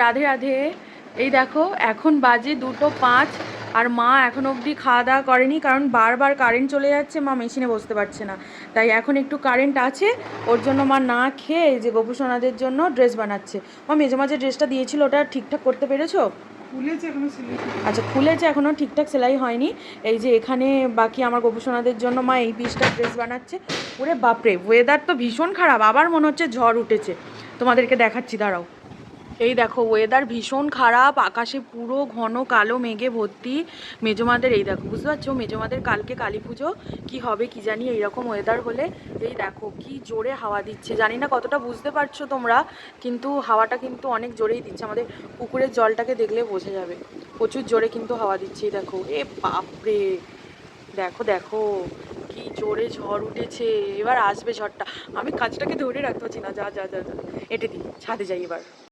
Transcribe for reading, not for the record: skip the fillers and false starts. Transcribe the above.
রাধে রাধে। এই দেখো এখন বাজে 2:05 আর মা এখন অবধি খাওয়া দাওয়া করেনি, কারণ বারবার কারেন্ট চলে যাচ্ছে, মা মেশিনে বসতে পারছে না। তাই এখন একটু কারেন্ট আছে, ওর জন্য মা না খেয়ে এই যে গোপুসোনাদের জন্য ড্রেস বানাচ্ছে। মা মেজো মাঝে ড্রেসটা দিয়েছিল, ওটা ঠিকঠাক করতে পেরেছো? খুলেছে এখনো সেলাই। আচ্ছা খুলেছে, এখনও ঠিকঠাক সেলাই হয়নি। এই যে এখানে বাকি আমার গোপুসোনাদের জন্য মা এই পিসটা ড্রেস বানাচ্ছে। ওরে বাপরে, ওয়েদার তো ভীষণ খারাপ, আবার মনে হচ্ছে ঝড় উঠেছে। তোমাদেরকে দেখাচ্ছি, দাঁড়াও। এই দেখো ওয়েদার ভীষণ খারাপ, আকাশে পুরো ঘন কালো মেঘে ভর্তি। মেজোমাদের এই দেখো, বুঝতে পারছো মেজোমাদের কালকে কালী পুজো, কী হবে কি জানি এইরকম ওয়েদার হলে। এই দেখো কি জোরে হাওয়া দিচ্ছে, জানি না কতটা বুঝতে পারছো তোমরা, কিন্তু হাওয়াটা কিন্তু অনেক জোরেই দিচ্ছে। আমাদের পুকুরের জলটাকে দেখলে বোঝা যাবে, প্রচুর জোরে কিন্তু হাওয়া দিচ্ছে। এই দেখো, এ বাপরে, দেখো দেখো কি জোরে ঝড় উঠেছে। এবার আসবে ঝড়টা, আমি কাজটাকে ধরে রাখতে পারছি না। যা যা যা যা, এঁটে দিই, ছাদে যাই এবার।